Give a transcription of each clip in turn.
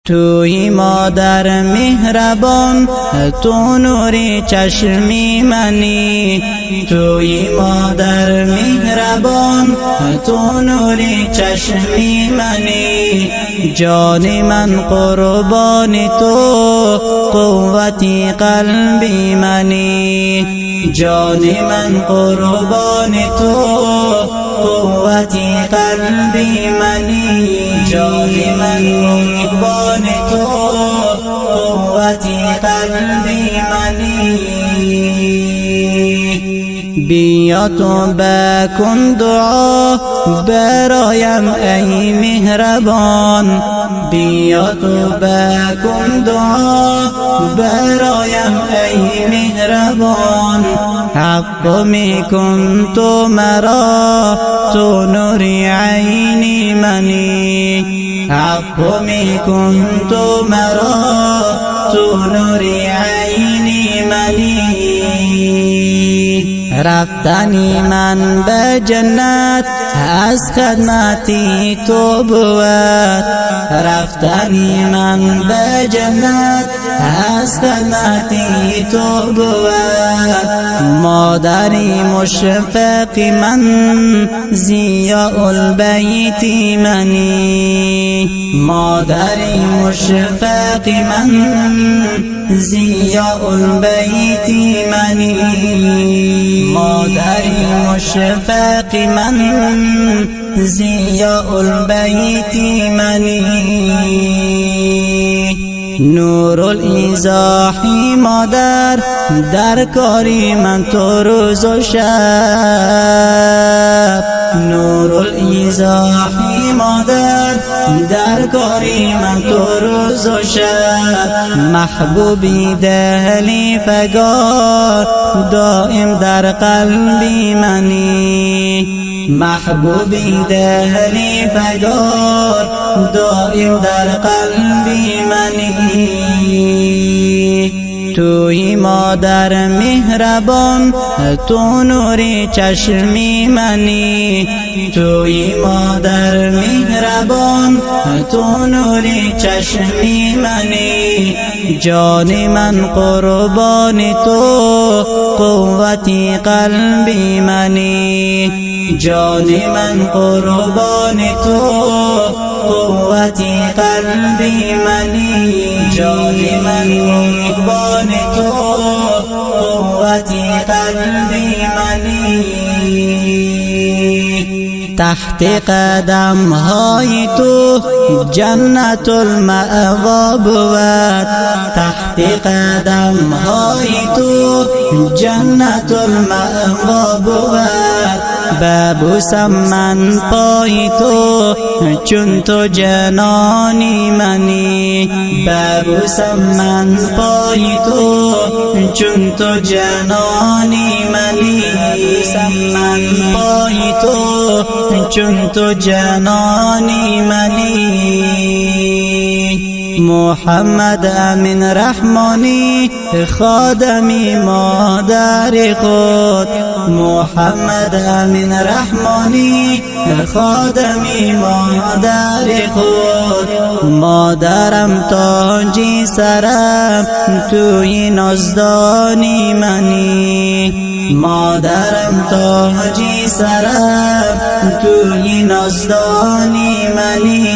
توی مادر مهربان تو نور چشمی منی، توی مادر مهربان تو نور چشمی منی، جان من قربان تو قوتی قلبی منی، جان من قربان تو قوتی قلبی منی، جان من قربان تو قوتی قلبی منی. بیا تو بکن دعا برایم ای مهربان، بیا تو بکن دعا برایم ای مهربان، حق میکن تو مرا تو نور عینی منی، حق میکن تو مرا تو نور عینی منی. رفتنی من به جنت از خدمتی تو بود، رفتنی من به جنت از خدمتی تو بود، مادری مشفق من ضیاء البیت منی، مادری مشفق من ضیاء البیت منی، مادری مشفق من ضیاء البیت منی. نور الایضاحی مادر در کاری من تو روز و شب، نور الایضاحی مادر در کاری من تو روز و شب، محبوبی دلی فگار دائم در قلبی منی، محبوبی دلی فگار دائم در قلبی منی. توی مادر مهربان تو نور چشمی منی، توی مادر مهربان تو نور چشمی منی، جان من قربان تو قوتی قلبی منی، جان من قربان تو قوتی قلبی منی، جان من قربان تو قوتی قلبی منی. تحت قدم های تو جنت المأوا بود، تحت قدم های تو جنت المأوا بود، ببوسم من پای تو چون تو جنانی منی، ببوسم من پای تو چون تو جنانی منی، ببوسم من پای تو چون تو جنانی منی. محمد امین رحمانی خادمی مادر خود، محمد امین رحمانی خادمی مادر خود، مادرم تاجی سرم توی نازدانی منی، مادرم تاجی سرم توی نازدانی منی.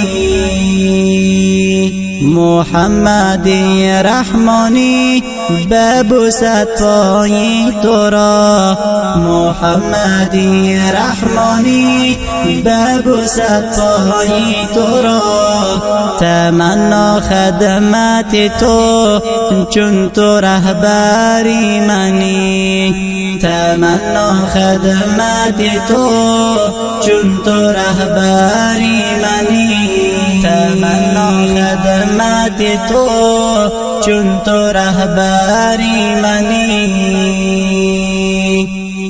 محمدی رحمانی ببوسد پای تو را، محمدی رحمانی ببوسد پای تو را، تمنا خدمت تو چون تو رهبری منی، تمنا خدمت تو چون تو رهبری منی، تمنا خدمت تو چون تو رهبری منی.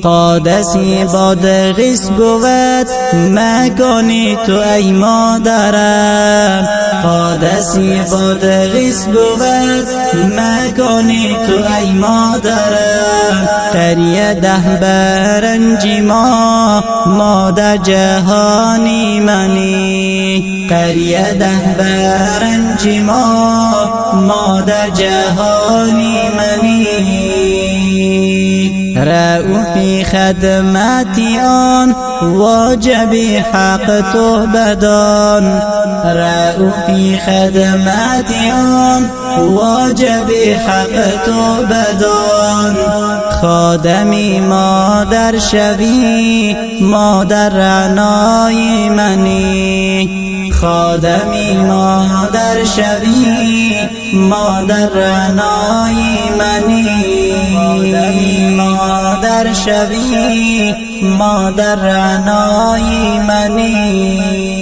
قادسی بادغیس بود مکانی تو ای مادرم، قادسی بادغیس بود مکانی تو ای مادرم. قریه ده برنجی ما در جهانی منی، قریه ده برنجی ما در جهانی منی. رأوفی خدمتی آن واجب حق تو بدان، رأوفی خدمتی آن واجب حق تو بدان. خادمی مادر شوی مادر رعنای منی، خادمی مادر شوی مادر رعنای منی، خادمی مادر شوی مادر رعنای منی.